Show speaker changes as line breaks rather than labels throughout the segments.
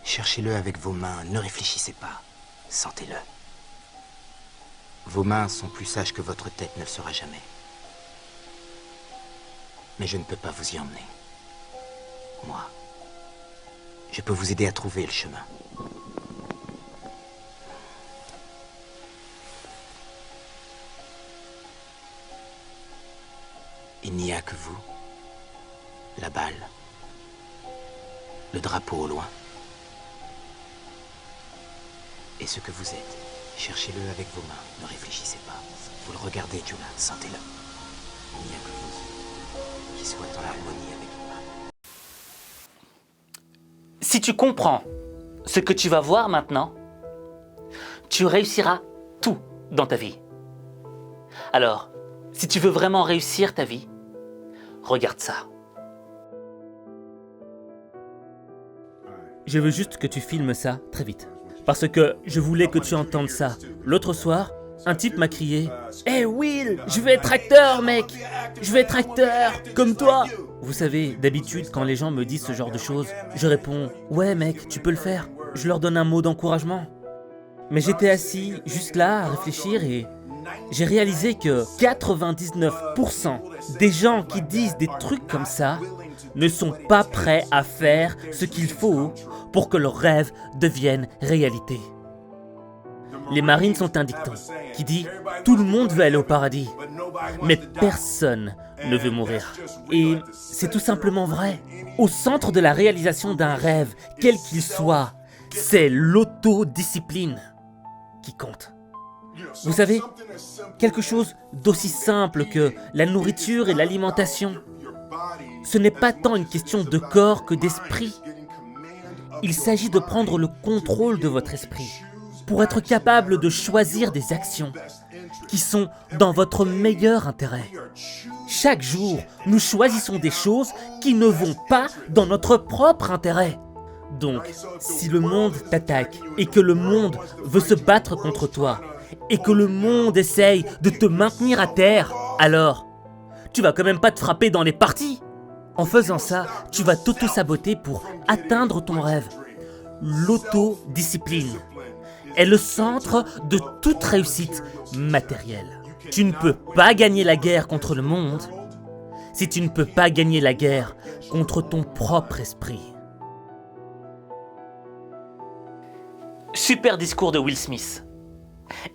Cherchez-le avec vos mains, ne réfléchissez pas. Sentez-le. Vos mains sont plus sages que votre tête ne le sera jamais. Mais je ne peux pas vous y emmener. Moi, je peux vous aider à trouver le chemin. Il n'y a que vous, la balle, le drapeau au loin. Et ce que vous êtes, cherchez-le avec vos mains, ne réfléchissez pas. Vous le regardez, Juna, sentez-le. Il n'y a que vous qui soit en harmonie avec vous.
Si tu comprends ce que tu vas voir maintenant, tu réussiras tout dans ta vie. Alors, si tu veux vraiment réussir ta vie, regarde ça.
Je veux juste que tu filmes ça très vite. Parce que je voulais que tu entendes ça. L'autre soir, un type m'a crié « Hey Will, je veux être acteur, mec! Je veux être acteur, comme toi !» Vous savez, d'habitude, quand les gens me disent ce genre de choses, je réponds « Ouais mec, tu peux le faire. » Je leur donne un mot d'encouragement. Mais j'étais assis juste là à réfléchir et j'ai réalisé que 99% des gens qui disent des trucs comme ça ne sont pas prêts à faire ce qu'il faut pour que leurs rêves deviennent réalité. Les Marines ont un dicton qui dit « Tout le monde veut aller au paradis, mais personne ne veut mourir. » Et c'est tout simplement vrai. Au centre de la réalisation d'un rêve, quel qu'il soit, c'est l'autodiscipline qui compte. Vous savez, quelque chose d'aussi simple que la nourriture et l'alimentation, ce n'est pas tant une question de corps que d'esprit. Il s'agit de prendre le contrôle de votre esprit pour être capable de choisir des actions qui sont dans votre meilleur intérêt. Chaque jour, nous choisissons des choses qui ne vont pas dans notre propre intérêt. Donc, si le monde t'attaque et que le monde veut se battre contre toi et que le monde essaye de te maintenir à terre, alors, tu vas quand même pas te frapper dans les parties. En faisant ça, tu vas t'auto-saboter pour atteindre ton rêve. L'autodiscipline est le centre de toute réussite matérielle. Tu ne peux pas gagner la guerre contre le monde si tu ne peux pas gagner la guerre contre ton propre esprit.
Super discours de Will Smith.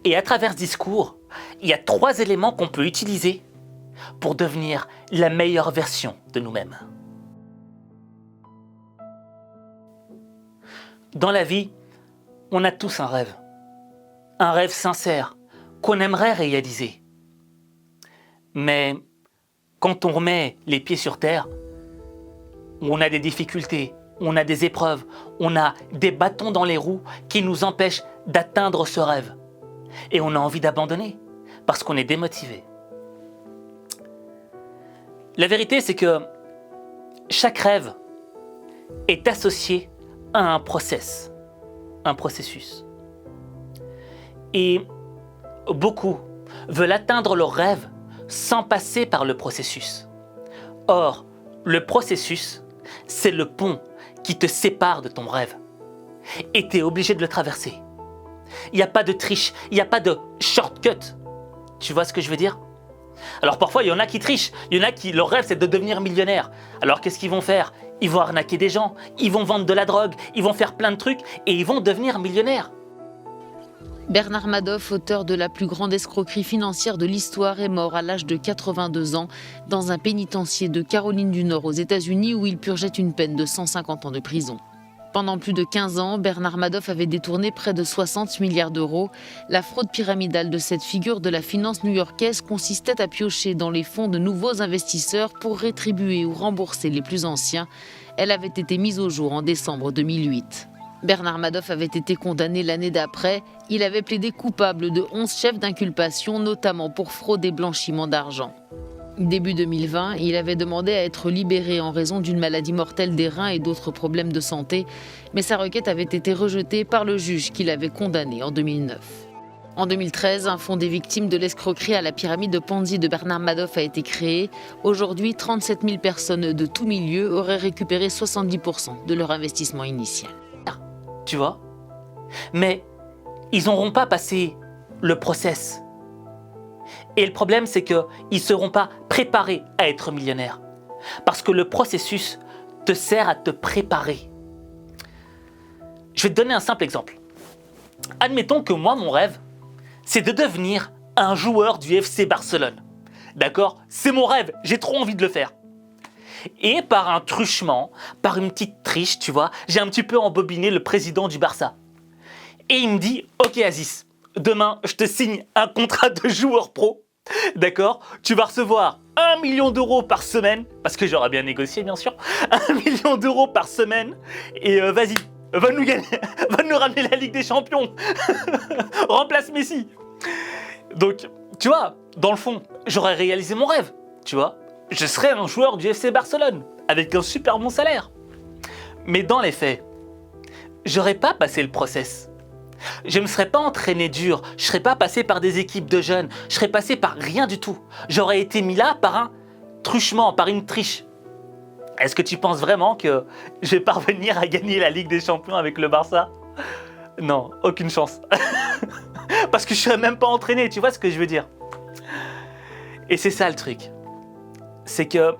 Et à travers ce discours, il y a 3 éléments qu'on peut utiliser pour devenir la meilleure version de nous-mêmes. Dans la vie, on a tous un rêve sincère qu'on aimerait réaliser. Mais quand on remet les pieds sur terre, on a des difficultés, on a des épreuves, on a des bâtons dans les roues qui nous empêchent d'atteindre ce rêve. Et on a envie d'abandonner parce qu'on est démotivé. La vérité, c'est que chaque rêve est associé à un processus. Et beaucoup veulent atteindre leur rêve sans passer par le processus. Or, le processus, c'est le pont qui te sépare de ton rêve. Et tu es obligé de le traverser. Il n'y a pas de triche, il n'y a pas de shortcut. Tu vois ce que je veux dire ? Alors parfois, il y en a qui trichent, il y en a qui, leur rêve, c'est de devenir millionnaire. Alors qu'est-ce qu'ils vont faire ? Ils vont arnaquer des gens, ils vont vendre de la drogue, ils vont faire plein de trucs et ils vont devenir millionnaires.
Bernard Madoff, auteur de la plus grande escroquerie financière de l'histoire, est mort à l'âge de 82 ans dans un pénitencier de Caroline du Nord aux États-Unis où il purgeait une peine de 150 ans de prison. Pendant plus de 15 ans, Bernard Madoff avait détourné près de 60 milliards d'euros. La fraude pyramidale de cette figure de la finance new-yorkaise consistait à piocher dans les fonds de nouveaux investisseurs pour rétribuer ou rembourser les plus anciens. Elle avait été mise au jour en décembre 2008. Bernard Madoff avait été condamné l'année d'après. Il avait plaidé coupable de 11 chefs d'inculpation, notamment pour fraude et blanchiment d'argent. Début 2020, il avait demandé à être libéré en raison d'une maladie mortelle des reins et d'autres problèmes de santé, mais sa requête avait été rejetée par le juge qui l'avait condamné en 2009. En 2013, un fonds des victimes de l'escroquerie à la pyramide de Ponzi de Bernard Madoff a été créé. Aujourd'hui, 37 000 personnes de tous milieux auraient récupéré 70% de leur investissement initial.
tu vois. Mais ils n'auront pas passé le process. Et le problème, c'est qu'ils ne seront pas préparés à être millionnaires. Parce que le processus te sert à te préparer. Je vais te donner un simple exemple. Admettons que moi, mon rêve, c'est de devenir un joueur du FC Barcelone. D'accord? C'est mon rêve, j'ai trop envie de le faire. Et par un truchement, par une petite triche, tu vois, j'ai un petit peu embobiné le président du Barça. Et il me dit, ok Aziz, demain je te signe un contrat de joueur pro, d'accord? Tu vas recevoir 1 million d'euros par semaine, parce que j'aurais bien négocié bien sûr, 1 million d'euros par semaine, et vas-y, va nous ramener la Ligue des Champions, remplace Messi. Donc, tu vois, dans le fond, j'aurais réalisé mon rêve, tu vois. Je serais un joueur du FC Barcelone, avec un super bon salaire. Mais dans les faits, j'aurais pas passé le process. Je ne me serais pas entraîné dur, je ne serais pas passé par des équipes de jeunes, je serais passé par rien du tout. J'aurais été mis là par un truchement, par une triche. Est-ce que tu penses vraiment que je vais parvenir à gagner la Ligue des Champions avec le Barça? Non, aucune chance. Parce que je ne serais même pas entraîné, tu vois ce que je veux dire? Et c'est ça le truc. C'est que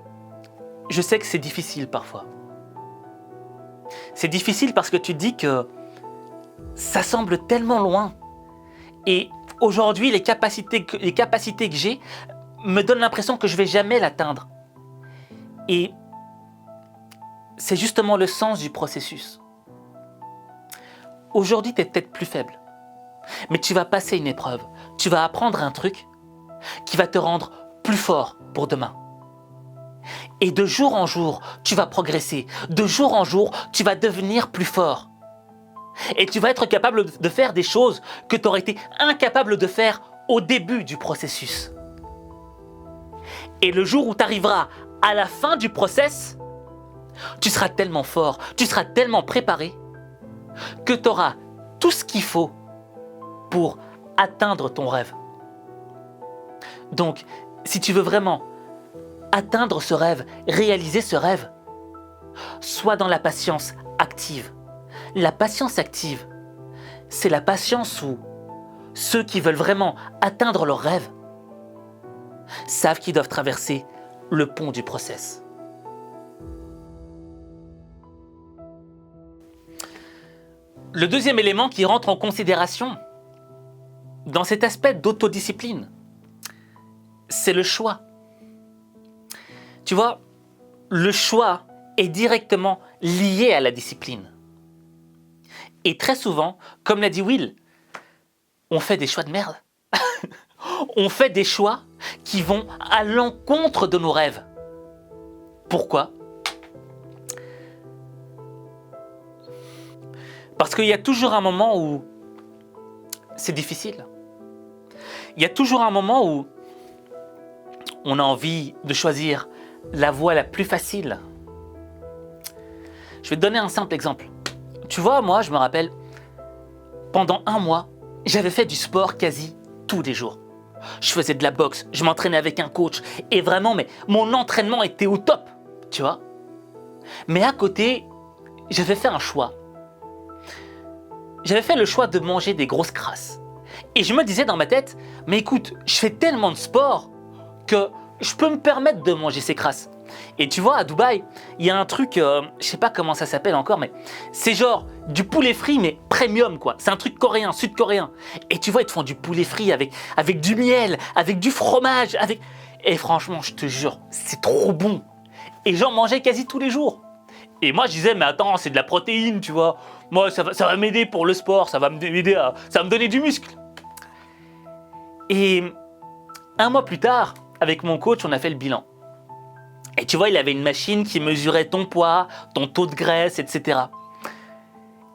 je sais que c'est difficile parfois. C'est difficile parce que tu te dis que ça semble tellement loin. Et aujourd'hui, les capacités que j'ai me donnent l'impression que je ne vais jamais l'atteindre. Et c'est justement le sens du processus. Aujourd'hui, tu es peut-être plus faible. Mais tu vas passer une épreuve. Tu vas apprendre un truc qui va te rendre plus fort pour demain. Et de jour en jour, tu vas progresser. De jour en jour, tu vas devenir plus fort. Et tu vas être capable de faire des choses que tu aurais été incapable de faire au début du processus. Et le jour où tu arriveras à la fin du process, tu seras tellement fort, tu seras tellement préparé que tu auras tout ce qu'il faut pour atteindre ton rêve. Donc, si tu veux vraiment atteindre ce rêve, réaliser ce rêve, sois dans la patience active. La patience active, c'est la patience où ceux qui veulent vraiment atteindre leur rêve savent qu'ils doivent traverser le pont du process. Le deuxième élément qui rentre en considération dans cet aspect d'autodiscipline, c'est le choix. Tu vois, le choix est directement lié à la discipline. Et très souvent, comme l'a dit Will, on fait des choix de merde. On fait des choix qui vont à l'encontre de nos rêves. Pourquoi? Parce qu'il y a toujours un moment où c'est difficile. Il y a toujours un moment où on a envie de choisir la voie la plus facile. Je vais te donner un simple exemple. Tu vois, moi, je me rappelle, pendant 1 mois, j'avais fait du sport quasi tous les jours. Je faisais de la boxe, je m'entraînais avec un coach, et vraiment, mais mon entraînement était au top, tu vois. Mais à côté, j'avais fait un choix. J'avais fait le choix de manger des grosses crasses. Et je me disais dans ma tête, mais écoute, je fais tellement de sport que je peux me permettre de manger ces crasses. Et tu vois, à Dubaï, il y a un truc, je sais pas comment ça s'appelle encore, mais c'est genre du poulet frit, mais premium, quoi. C'est un truc coréen, sud-coréen. Et tu vois, ils te font du poulet frit avec du miel, avec du fromage, avec... Et franchement, je te jure, c'est trop bon. Et j'en mangeais quasi tous les jours. Et moi, je disais, mais attends, c'est de la protéine, tu vois. Moi, ça va m'aider pour le sport, ça va me donner du muscle. Et 1 mois plus tard, avec mon coach, on a fait le bilan. Et tu vois, il avait une machine qui mesurait ton poids, ton taux de graisse, etc.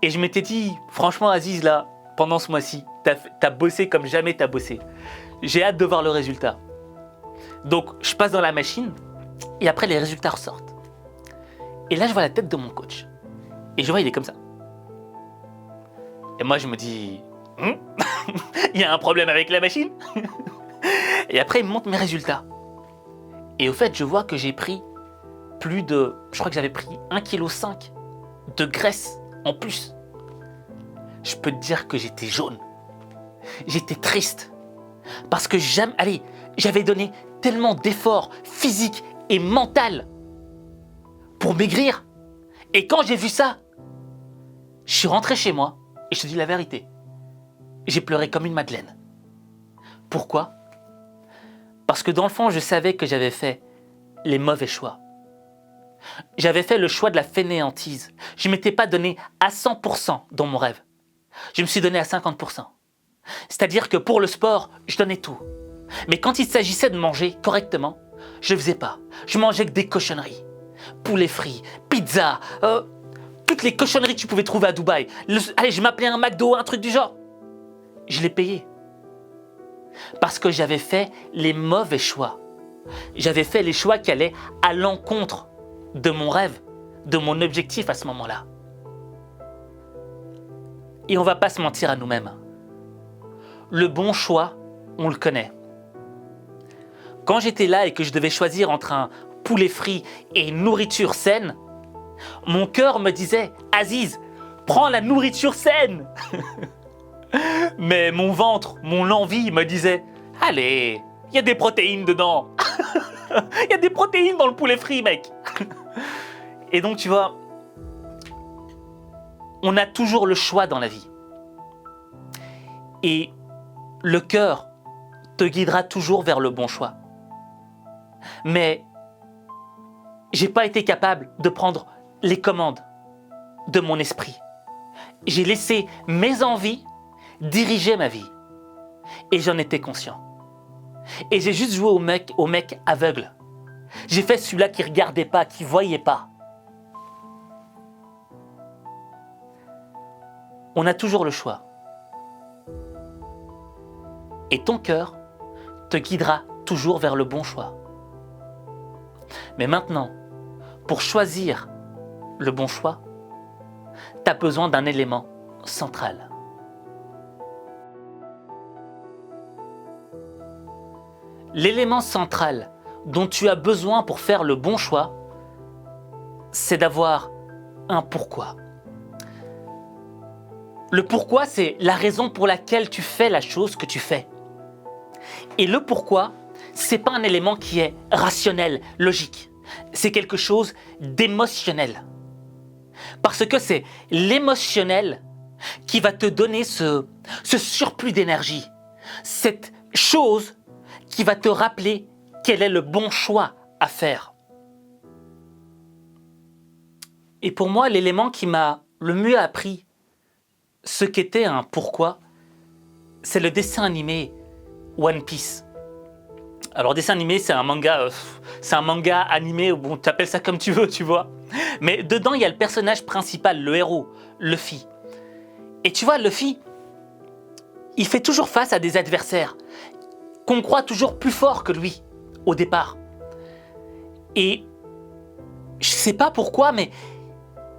Et je m'étais dit, franchement, Aziz, là, pendant ce mois-ci, t'as bossé comme jamais t'as bossé. J'ai hâte de voir le résultat. Donc, je passe dans la machine, et après, les résultats ressortent. Et là, je vois la tête de mon coach. Et je vois, il est comme ça. Et moi, je me dis, il y a un problème avec la machine. Et après, il me montre mes résultats. Et au fait, je vois que j'ai pris je crois que j'avais pris 1,5 kg de graisse en plus. je peux te dire que j'étais jaune. J'étais triste. Parce que j'avais donné tellement d'efforts physiques et mentaux pour maigrir. Et quand j'ai vu ça, je suis rentré chez moi et je te dis la vérité. J'ai pleuré comme une madeleine. Pourquoi ? Parce que dans le fond, je savais que j'avais fait les mauvais choix. J'avais fait le choix de la fainéantise. Je ne m'étais pas donné à 100% dans mon rêve. Je me suis donné à 50%. C'est-à-dire que pour le sport, je donnais tout. Mais quand il s'agissait de manger correctement, je ne le faisais pas. Je mangeais que des cochonneries. Poulet frit, pizza, toutes les cochonneries que tu pouvais trouver à Dubaï. Je m'appelais un McDo, un truc du genre. Je l'ai payé. Parce que j'avais fait les mauvais choix. J'avais fait les choix qui allaient à l'encontre de mon rêve, de mon objectif à ce moment-là. Et on ne va pas se mentir à nous-mêmes. Le bon choix, on le connaît. Quand j'étais là et que je devais choisir entre un poulet frit et une nourriture saine, mon cœur me disait « Aziz, prends la nourriture saine !» Mais mon ventre, mon envie me disait « Allez, il y a des protéines dedans. Il y a des protéines dans le poulet frit, mec. » Et donc, tu vois, on a toujours le choix dans la vie. Et le cœur te guidera toujours vers le bon choix. Mais j'ai pas été capable de prendre les commandes de mon esprit. J'ai laissé mes envies diriger ma vie. Et j'en étais conscient. Et j'ai juste joué au mec aveugle. J'ai fait celui-là qui regardait pas, qui voyait pas. On a toujours le choix. Et ton cœur te guidera toujours vers le bon choix. Mais maintenant, pour choisir le bon choix, tu as besoin d'un élément central. L'élément central dont tu as besoin pour faire le bon choix, c'est d'avoir un pourquoi. Le pourquoi, c'est la raison pour laquelle tu fais la chose que tu fais. Et le pourquoi, c'est pas un élément qui est rationnel, logique. C'est quelque chose d'émotionnel. Parce que c'est l'émotionnel qui va te donner ce surplus d'énergie. Cette chose qui va te rappeler quel est le bon choix à faire. Et pour moi, l'élément qui m'a le mieux appris ce qu'était un pourquoi, c'est le dessin animé One Piece. Alors, dessin animé, c'est un manga animé, bon, tu appelles ça comme tu veux, tu vois. Mais dedans, il y a le personnage principal, le héros, Luffy. Et tu vois, Luffy, il fait toujours face à des adversaires qu'on croit toujours plus forts que lui, au départ. Et je sais pas pourquoi, mais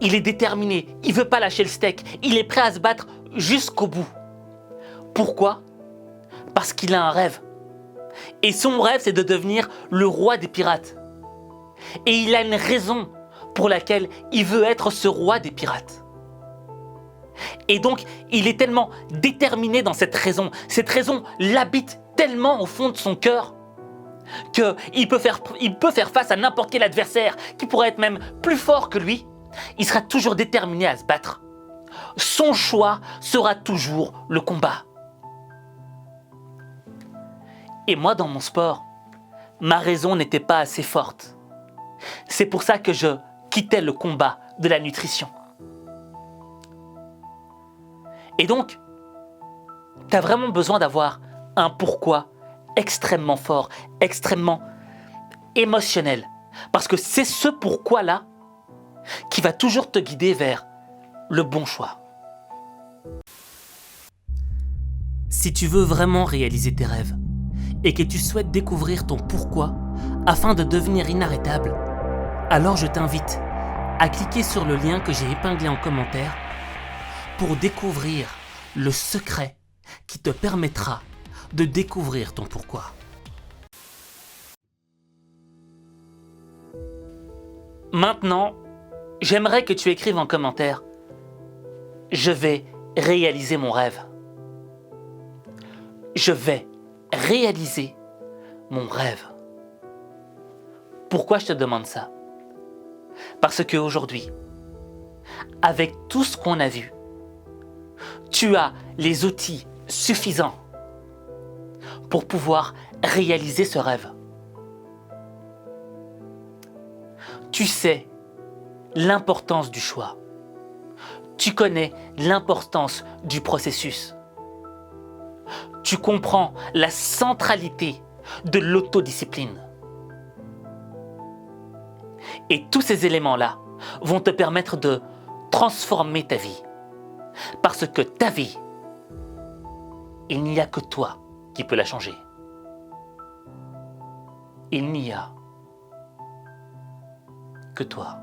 il est déterminé, il veut pas lâcher le steak, il est prêt à se battre jusqu'au bout. Pourquoi ? Parce qu'il a un rêve. Et son rêve, c'est de devenir le roi des pirates. Et il a une raison pour laquelle il veut être ce roi des pirates. Et donc, il est tellement déterminé dans cette raison l'habite tellement au fond de son cœur qu'il peut faire face à n'importe quel adversaire qui pourrait être même plus fort que lui. Il sera toujours déterminé à se battre. Son choix sera toujours le combat. Et moi, dans mon sport, ma raison n'était pas assez forte. C'est pour ça que je quittais le combat de la nutrition. Et donc, tu as vraiment besoin d'avoir un pourquoi extrêmement fort, extrêmement émotionnel. Parce que c'est ce pourquoi-là qui va toujours te guider vers le bon choix.
Si tu veux vraiment réaliser tes rêves et que tu souhaites découvrir ton pourquoi afin de devenir inarrêtable, alors je t'invite à cliquer sur le lien que j'ai épinglé en commentaire pour découvrir le secret qui te permettra de découvrir ton pourquoi.
Maintenant, j'aimerais que tu écrives en commentaire « Je vais réaliser mon rêve. Je vais réaliser mon rêve. Pourquoi je te demande ça? Parce qu'aujourd'hui, avec tout ce qu'on a vu, tu as les outils suffisants pour pouvoir réaliser ce rêve. Tu sais l'importance du choix. Tu connais l'importance du processus. Tu comprends la centralité de l'autodiscipline. Et tous ces éléments-là vont te permettre de transformer ta vie. Parce que ta vie, il n'y a que toi qui peux la changer. Il n'y a que toi.